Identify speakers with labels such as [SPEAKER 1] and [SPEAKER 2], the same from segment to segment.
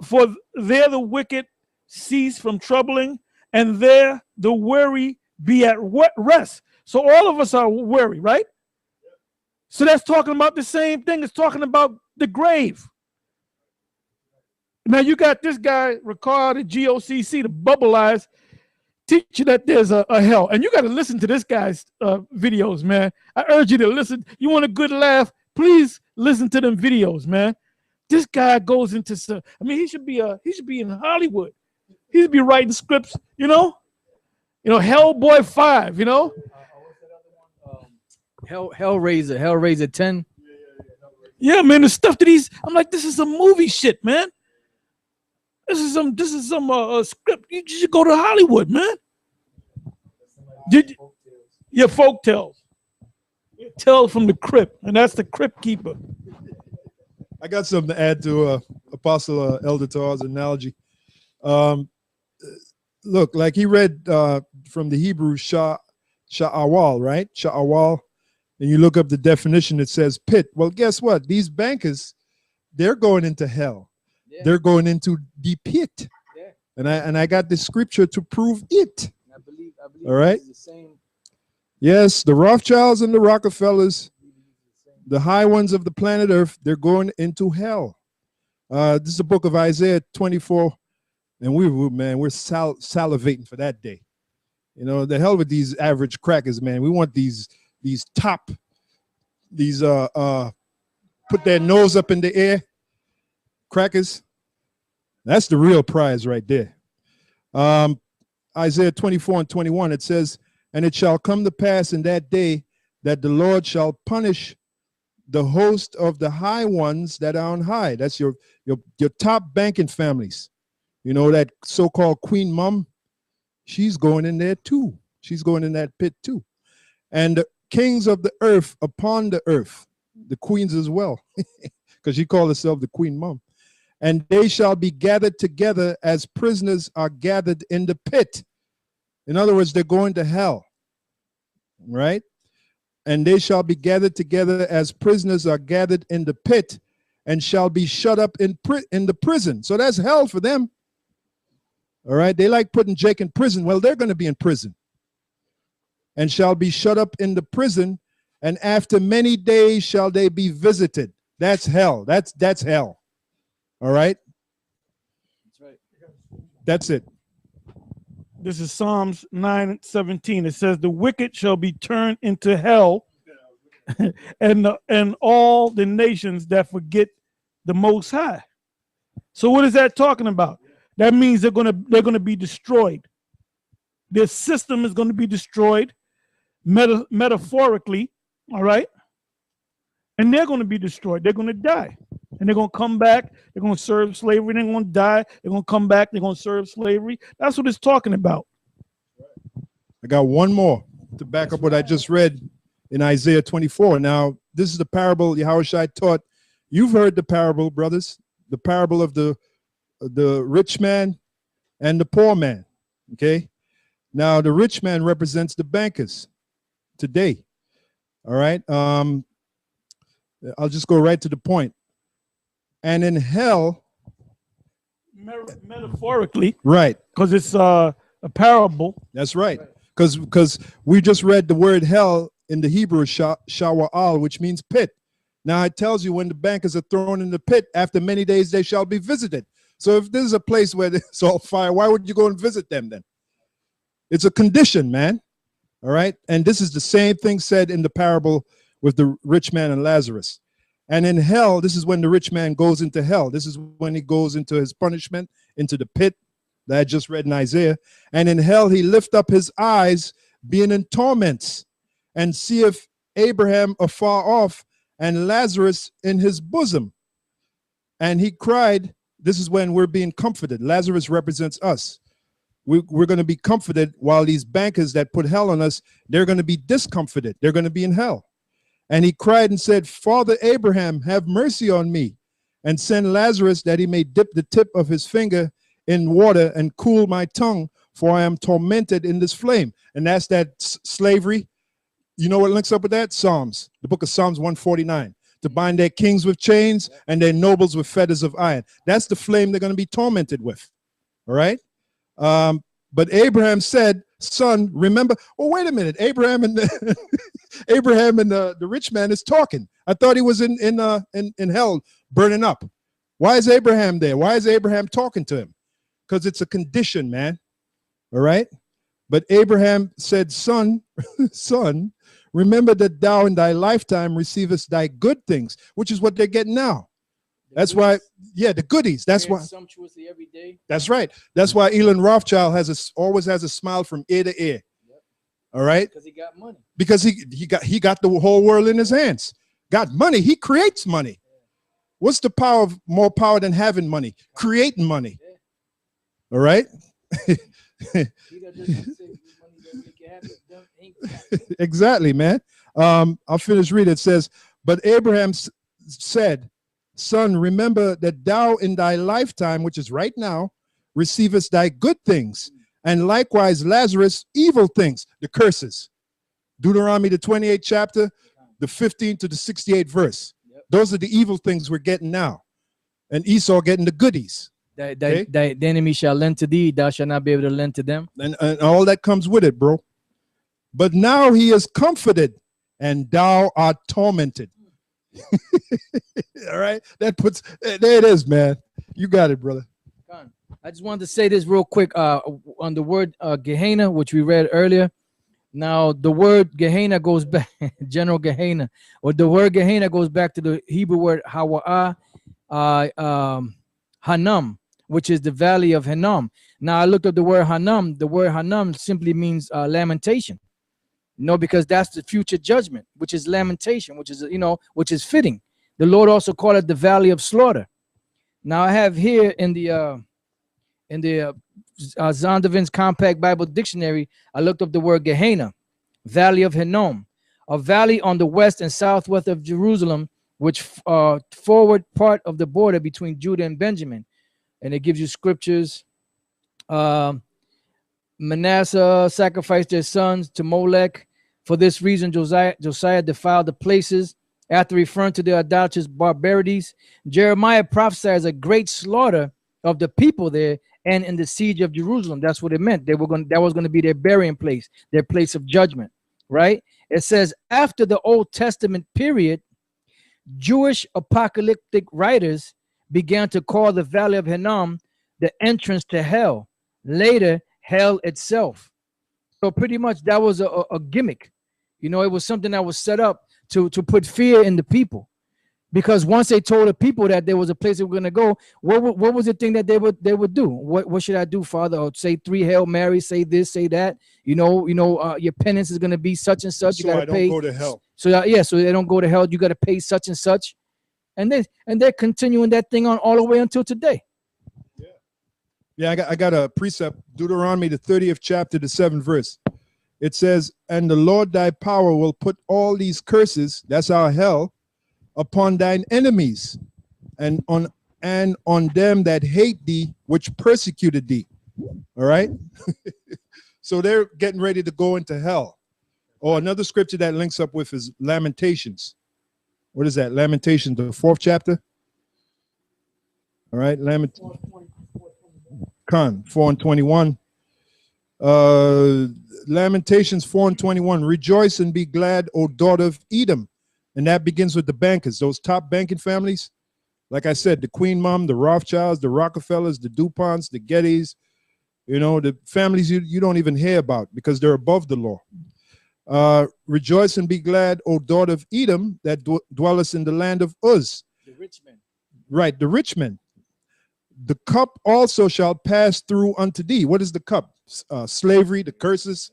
[SPEAKER 1] For there the wicked cease from troubling, and there the weary be at rest. So all of us are weary, right? So that's talking about the same thing. It's talking about the grave. Now you got this guy, Ricard at GOCC, the bubble eyes, teach you that there's a hell. And you got to listen to this guy's videos, man. I urge you to listen. You want a good laugh? Please listen to them videos, man. This guy goes into some, I mean, he should be in Hollywood. He should be writing scripts, you know, Hellboy 5, you know.
[SPEAKER 2] Hellraiser 10.
[SPEAKER 1] Yeah, man, the stuff that I'm like, this is some movie shit, man. This is some script. You should go to Hollywood, man. Yeah, folk tales. Tales from the crypt, and that's the crypt keeper.
[SPEAKER 3] I got something to add to Apostle Elder Tar's analogy. Look, like he read from the Hebrew sha'awal, right? Sha'awal. And you look up the definition, it says pit. Well, guess what? These bankers, they're going into hell. Yeah. They're going into the pit. Yeah. And I got the scripture to prove it. I believe all right. The same. Yes, the Rothschilds and the Rockefellers, the high ones of the planet Earth, they're going into hell. This is the book of Isaiah 24, and we're salivating for that day. You know, the hell with these average crackers, man. We want these put their nose up in the air crackers. That's the real prize right there. Isaiah 24:21, it says, and it shall come to pass in that day that the Lord shall punish the host of the high ones that are on high. That's your top banking families. You know, that so-called Queen Mum, she's going in there too. She's going in that pit too. And the kings of the earth upon the earth, the queens as well, because she called herself the Queen Mum. And they shall be gathered together as prisoners are gathered in the pit. In other words, they're going to hell, right? And they shall be gathered together as prisoners are gathered in the pit, and shall be shut up in the prison. So that's hell for them. All right, they like putting Jake in prison. Well, they're going to be in prison. And shall be shut up in the prison, and after many days shall they be visited. That's hell. That's hell. All right? That's right. That's it.
[SPEAKER 1] This is Psalms 9:17. It says, the wicked shall be turned into hell, and all the nations that forget the Most High. So what is that talking about? That means they're gonna be destroyed. Their system is going to be destroyed, metaphorically, all right? And they're going to be destroyed. They're going to die. And they're going to come back. They're going to serve slavery. They're going to die. They're going to come back. They're going to serve slavery. That's what it's talking about.
[SPEAKER 3] I got one more to back up what I just read in Isaiah 24. Now, this is the parable Yahushua taught. You've heard the parable, brothers, the parable of the rich man and the poor man, okay? Now, the rich man represents the bankers today, all right? I'll just go right to the point. And in hell,
[SPEAKER 1] metaphorically,
[SPEAKER 3] right?
[SPEAKER 1] Because it's a parable.
[SPEAKER 3] That's right. Because we just read the word hell in the Hebrew shawa'al, which means pit. Now it tells you when the bankers are thrown in the pit, after many days they shall be visited. So if this is a place where there's all fire, why would you go and visit them then? It's a condition, man. All right. And this is the same thing said in the parable with the rich man and Lazarus. And in hell, this is when the rich man goes into hell. This is when he goes into his punishment, into the pit that I just read in Isaiah. And in hell, he lift up his eyes, being in torments, and seeth Abraham afar off and Lazarus in his bosom. And he cried, this is when we're being comforted. Lazarus represents us. We're going to be comforted, while these bankers that put hell on us, they're going to be discomforted. They're going to be in hell. And he cried and said, Father Abraham, have mercy on me, and send Lazarus that he may dip the tip of his finger in water and cool my tongue, for I am tormented in this flame. And that's that slavery. You know what links up with that? Psalms, the book of Psalms 149. to bind their kings with chains and their nobles with fetters of iron. That's the flame they're going to be tormented with. All right. But Abraham said, son, remember. Oh, wait a minute. Abraham and the, Abraham and the rich man is talking. I thought he was in hell burning up. Why is Abraham there? Why is Abraham talking to him? Because it's a condition, man. All right. But Abraham said, son, son, remember that thou in thy lifetime receivest thy good things, which is what they're getting now. That's why, yeah, the goodies. That's why.
[SPEAKER 2] Sumptuously every day.
[SPEAKER 3] That's right. That's why Elon Rothschild always has a smile from ear to ear. Yep. All right.
[SPEAKER 2] Because he got money.
[SPEAKER 3] Because he got the whole world in his hands. Got money. He creates money. Yeah. What's the power of more power than having money? Creating money. Yeah. All right. Exactly, man. I'll finish reading. It says, but Abraham said, son, remember that thou in thy lifetime, which is right now, receivest thy good things, and likewise Lazarus evil things, the curses. Deuteronomy, the 28th chapter, the 15th to the 68th verse. Yep. Those are the evil things we're getting now. And Esau getting the goodies.
[SPEAKER 2] The enemy shall lend to thee, thou shalt not be able to lend to them.
[SPEAKER 3] And all that comes with it, bro. But now he is comforted, and thou art tormented. All right, that puts there it is, man. You got it, brother.
[SPEAKER 2] I just wanted to say this real quick on the word Gehenna, which we read earlier. Now the word Gehenna goes back, General Gehenna, or the word Gehenna goes back to the Hebrew word Hawa'ah, Hanam, which is the valley of Hinnom. Now I looked up the word Hanam. The word Hanam simply means lamentation. No, because that's the future judgment, which is lamentation, which is, which is fitting. The Lord also called it the valley of slaughter. Now I have here in the Zondervan's Compact Bible Dictionary, I looked up the word Gehenna, valley of Hinnom, a valley on the west and southwest of Jerusalem, which forward part of the border between Judah and Benjamin. And it gives you scriptures. Manasseh sacrificed their sons to Molech. For this reason, Josiah defiled the places after referring to their idolatrous barbarities. Jeremiah prophesied a great slaughter of the people there and in the siege of Jerusalem. That's what it meant. That was going to be their burying place, their place of judgment, right? It says after the Old Testament period, Jewish apocalyptic writers began to call the valley of Hinnom the entrance to hell. Later, hell itself. So pretty much that was a gimmick. It was something that was set up to put fear in the people. Because once they told the people that there was a place they were going to go, what was the thing that they would do? What should I do, Father? Or say 3 Hail Marys, say this, say that. Your penance is going to be such and such.
[SPEAKER 3] So
[SPEAKER 2] you got to pay.
[SPEAKER 3] Don't go to hell.
[SPEAKER 2] So they don't go to hell. You got to pay such and such. And they're continuing that thing on all the way until today.
[SPEAKER 3] Yeah, I got a precept, Deuteronomy, the 30th chapter, the 7th verse. It says, and the Lord thy power will put all these curses, that's our hell, upon thine enemies, and on them that hate thee, which persecuted thee. All right? So they're getting ready to go into hell. Oh, another scripture that links up with is Lamentations. What is that? Lamentations, the 4th chapter? All right, 4:21. Lamentations 4:21. Rejoice and be glad, O daughter of Edom. And that begins with the bankers, those top banking families. Like I said, the Queen Mom, the Rothschilds, the Rockefellers, the DuPonts, the Gettys, the families you don't even hear about because they're above the law. Rejoice and be glad, O daughter of Edom, that dwellest in the land of Uz.
[SPEAKER 2] The rich men.
[SPEAKER 3] Right, the rich men. The cup also shall pass through unto thee. What is the cup? Slavery, the curses,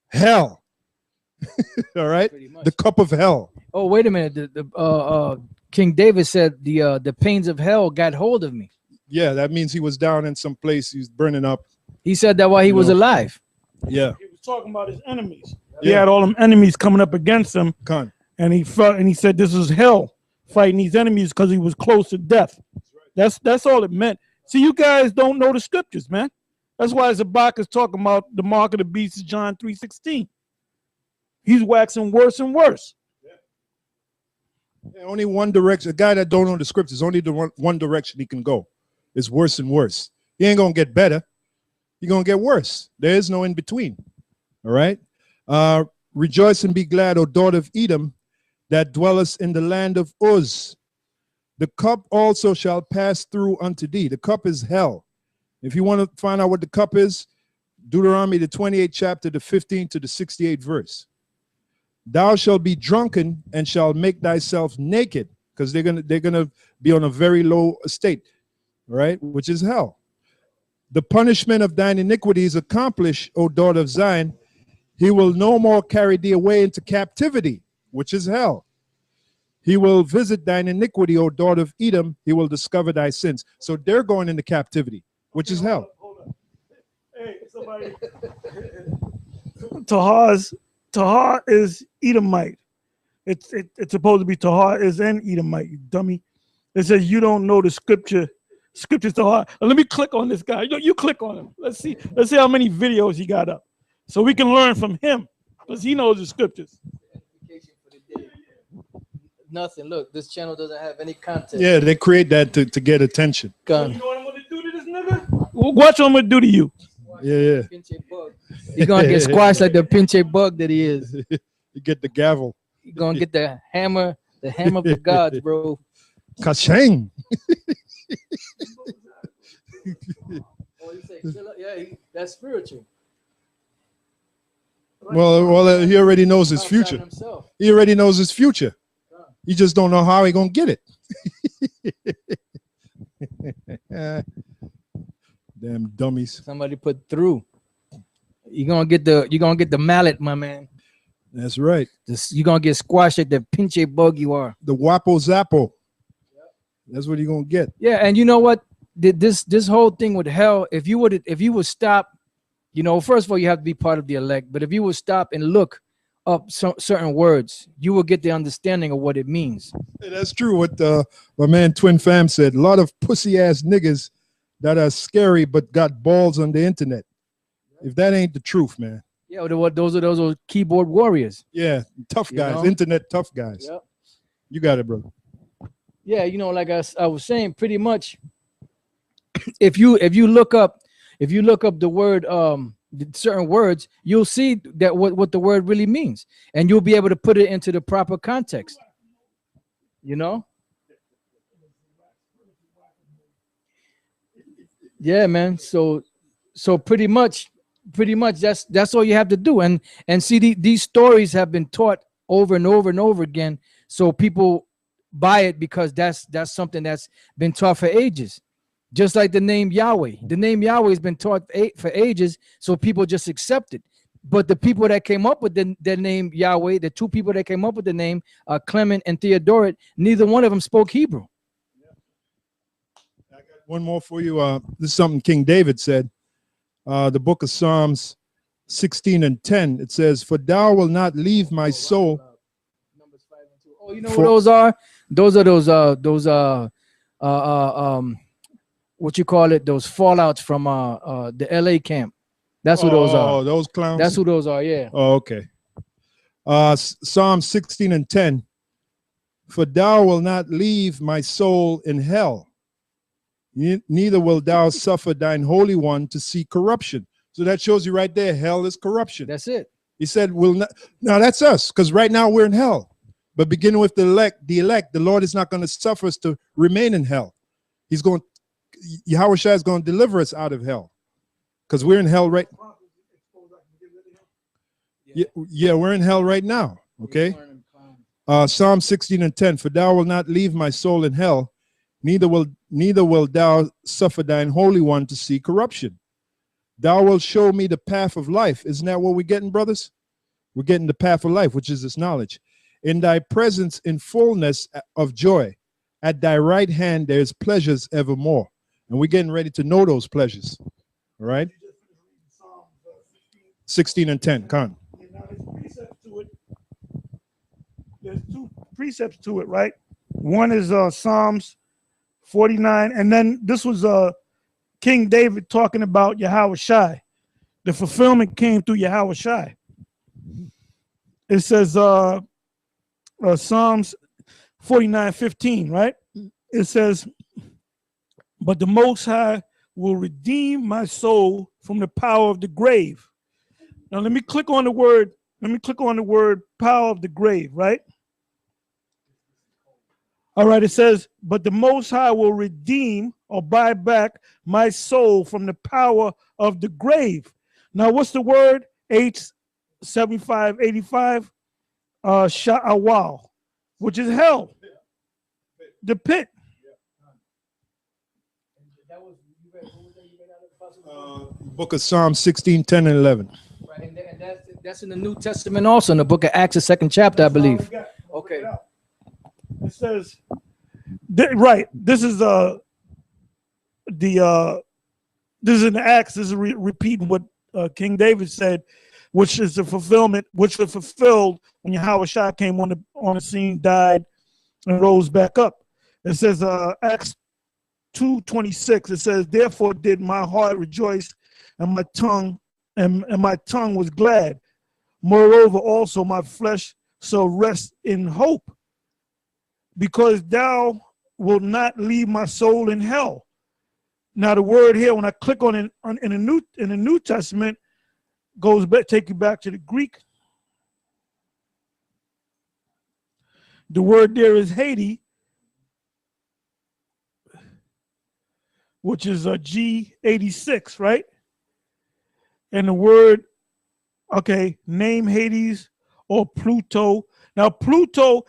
[SPEAKER 3] hell. All right, the cup of hell.
[SPEAKER 2] Oh, wait a minute. King David said the pains of hell got hold of me.
[SPEAKER 3] Yeah, that means he was down in some place. He was burning up.
[SPEAKER 2] He said that while he was alive.
[SPEAKER 3] Yeah.
[SPEAKER 1] He was talking about his enemies. He had all them enemies coming up against him. And he said this is hell, fighting these enemies because he was close to death. That's all it meant. See, you guys don't know the scriptures, man. That's why Zabak is talking about the mark of the beast is John 3:16. He's waxing worse and worse.
[SPEAKER 3] Only one direction. A guy that don't know the scriptures, only the one direction he can go. It's worse and worse. He ain't gonna get better. He's gonna get worse. There is no in between. All right. Rejoice and be glad, O daughter of Edom, that dwellest in the land of Uz. The cup also shall pass through unto thee. The cup is hell. If you want to find out what the cup is, Deuteronomy, the 28th chapter, the 15th to the 68th verse. Thou shalt be drunken and shalt make thyself naked, because they're gonna be on a very low estate, right? Which is hell. The punishment of thine iniquity is accomplished, O daughter of Zion. He will no more carry thee away into captivity, which is hell. He will visit thine iniquity, O daughter of Edom. He will discover thy sins. So they're going into captivity, which is hell.
[SPEAKER 1] Hold on. Hey, somebody. Tahar is Edomite. It's supposed to be Tahar is an Edomite, you dummy. It says you don't know the scripture. Scripture's Tahar. Let me click on this guy. You click on him. Let's see how many videos he got up, so we can learn from him, because he knows the scriptures.
[SPEAKER 2] Nothing. Look, this channel doesn't have any content.
[SPEAKER 3] Yeah, they create that to get attention.
[SPEAKER 1] So you know what I'm gonna do to this nigga? Watch what I'm gonna do to you.
[SPEAKER 3] Yeah.
[SPEAKER 2] He's gonna get squashed like the pinche bug that he is.
[SPEAKER 3] You get the gavel.
[SPEAKER 2] He's gonna get the hammer of the gods, bro.
[SPEAKER 3] Kashang.
[SPEAKER 2] Yeah, that's spiritual.
[SPEAKER 3] Well, he already knows his future. He already knows his future. He just don't know how he gonna get it. Damn dummies.
[SPEAKER 2] Somebody put through. You're gonna get the mallet, my man.
[SPEAKER 3] That's right.
[SPEAKER 2] You're gonna get squashed at the pinche bug you are.
[SPEAKER 3] The Wapo Zappo. That's what you're gonna get.
[SPEAKER 2] Yeah, and you know what? This whole thing with hell, if you would stop, you know, first of all, you have to be part of the elect, but if you would stop and look up certain words, you will get the understanding of what it means.
[SPEAKER 3] Yeah, that's true. What my man Twin Fam said. A lot of pussy ass niggas that are scary but got balls on the internet. If that ain't the truth, man.
[SPEAKER 2] Yeah, those are keyboard warriors.
[SPEAKER 3] Yeah, tough guys,
[SPEAKER 2] know?
[SPEAKER 3] internet tough guys.
[SPEAKER 2] Yep.
[SPEAKER 3] You got it, brother.
[SPEAKER 2] Yeah, you know, like I was saying, pretty much, if you look up the word certain words, you'll see that what the word really means, and you'll be able to put it into the proper context. You know? Yeah, man. So pretty much that's all you have to do, and see these stories have been taught over and over and over again, so people buy it because that's something that's been taught for ages. Just like the name Yahweh. The name Yahweh has been taught for ages, so people just accept it. But the people that came up with the name Yahweh, the two people that came up with the name, Clement and Theodoret, neither one of them spoke Hebrew.
[SPEAKER 3] I got one more for you. This is something King David said. The book of Psalms 16 and 10. It says, "For thou wilt not leave my soul."
[SPEAKER 2] Oh, you know what those are? Those are what you call it, those fallouts from the LA camp. That's what those are.
[SPEAKER 3] Oh, those clowns.
[SPEAKER 2] That's who those are, yeah.
[SPEAKER 3] Oh, okay. Psalm 16 and 10. "For thou wilt not leave my soul in hell, neither wilt thou suffer thine Holy One to see corruption." So that shows you right there, hell is corruption.
[SPEAKER 2] That's it.
[SPEAKER 3] He said, "Will not." Now that's us, because right now we're in hell. But beginning with the elect, the Lord is not going to suffer us to remain in hell. He's going, Yahweh Shai is going to deliver us out of hell, because we're in hell right. Yeah, we're in hell right now. Okay. Psalm 16 and 10. "For thou wilt not leave my soul in hell, neither will thou suffer thine Holy One to see corruption. Thou wilt show me the path of life." Isn't that what we're getting, brothers? We're getting the path of life, which is this knowledge. "In thy presence in fullness of joy. At thy right hand there's pleasures evermore." And we're getting ready to know those pleasures. All right? 16 and 10. Con.
[SPEAKER 1] There's two precepts to it, right? One is Psalms 49, and then this was King David talking about Yahweh Shai. The fulfillment came through Yahweh Shai. It says Psalms 49:15, right? It says, but the Most High will redeem my soul from the power of the grave. Now let me click on the word. Let me click on the word power of the grave, right? All right, it says, but the Most High will redeem or buy back my soul from the power of the grave. Now, what's the word? H7585, Sha'awal, which is hell, the pit.
[SPEAKER 3] Book of Psalms 16, 10, and 11.
[SPEAKER 2] Right, and that's in the New Testament also, in the book of Acts, the 2nd chapter, I believe. Okay.
[SPEAKER 1] It says, right, this is this is in Acts. This is repeating what King David said, which is the fulfillment, which was fulfilled when Yahweh Shah came on the scene, died, and rose back up. It says Acts 2:26. It says, therefore did my heart rejoice, and my tongue was glad. Moreover, also my flesh shall rest in hope, because thou wilt not leave my soul in hell. Now the word here, when I click on it in the New Testament, goes back, take you back to the Greek. The word there is Hades, which is a G86, right? And the word, okay, name Hades or Pluto. Now Pluto,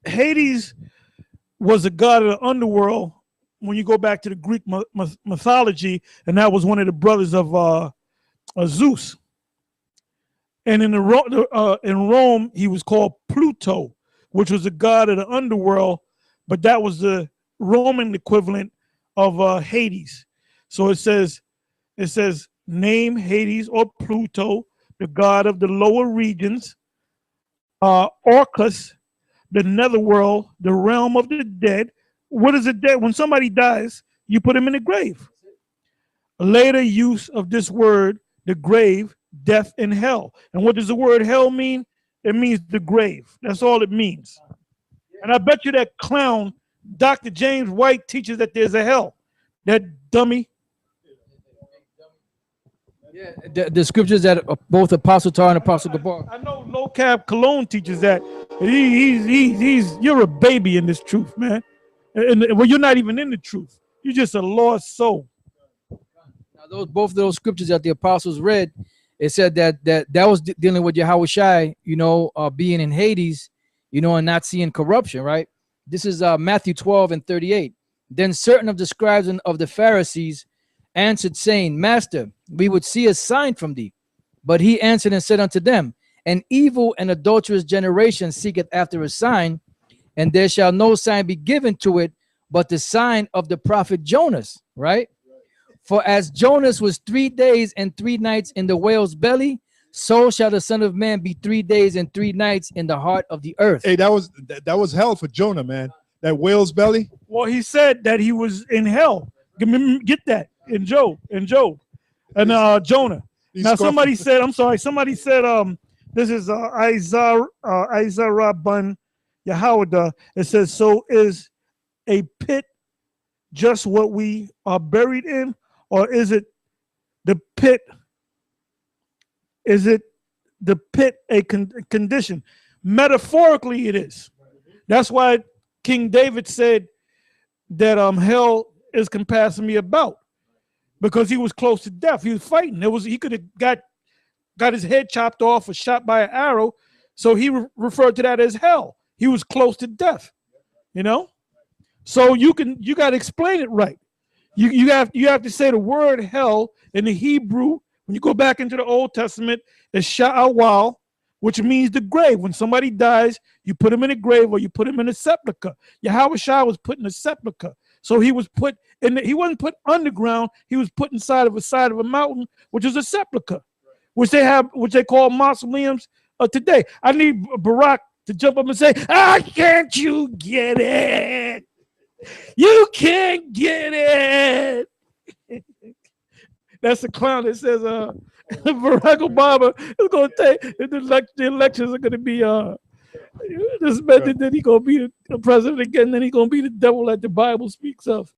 [SPEAKER 1] Hades was a god of the underworld when you go back to the Greek mythology, and that was one of the brothers of Zeus. And in Rome, he was called Pluto, which was a god of the underworld, but that was the Roman equivalent of Hades. So it says, name Hades or Pluto, the god of the lower regions, Orcus, the netherworld, the realm of the dead. What is the dead? When somebody dies, you put him in the grave. A later use of this word, the grave, death, and hell. And what does the word hell mean? It means the grave. That's all it means. And I bet you that clown, Dr. James White, teaches that there's a hell. That dummy.
[SPEAKER 2] Yeah, the scriptures that both Apostle Tar and Apostle Gabar.
[SPEAKER 1] I know Low Cab Cologne teaches that. You're a baby in this truth, man. And well, you're not even in the truth. You're just a lost soul.
[SPEAKER 2] Now, both of those scriptures that the apostles read, it said that was dealing with Yahweh Shai, being in Hades, and not seeing corruption, right? This is Matthew 12:38. Then certain of the scribes and of the Pharisees answered, saying, Master, we would see a sign from thee. But he answered and said unto them, an evil and adulterous generation seeketh after a sign, and there shall no sign be given to it, but the sign of the prophet Jonas, right? For as Jonas was 3 days and 3 nights in the whale's belly, so shall the Son of Man be 3 days and 3 nights in the heart of the earth.
[SPEAKER 3] Hey, that was hell for Jonah, man. That whale's belly.
[SPEAKER 1] Well, he said that he was in hell. Get that in Job and Jonah. Now somebody said, I'm sorry. Somebody said, this is Isaiah Rabban Yahawada. It says, so is a pit just what we are buried in, or is it the pit? Is it the pit a condition? Metaphorically, it is. That's why King David said that hell is compassing me about, because he was close to death. He was fighting. He could have got his head chopped off or shot by an arrow. So he referred to that as hell. He was close to death, So you got to explain it right. You have to say the word hell in the Hebrew. When you go back into the Old Testament, is sha'awal, which means the grave. When somebody dies, you put him in a grave or you put him in a sepulcher. Yahweh Shah was put in a sepulcher. So he was put he wasn't put underground. He was put inside of a mountain, which is a sepulcher, which they call mausoleums today. I need Barack to jump up and say, can't you get it? You can't get it. That's the clown that says Barack Obama is going to take the elections are going to be This man that he gonna be the president again, then he gonna be the devil that the Bible speaks of.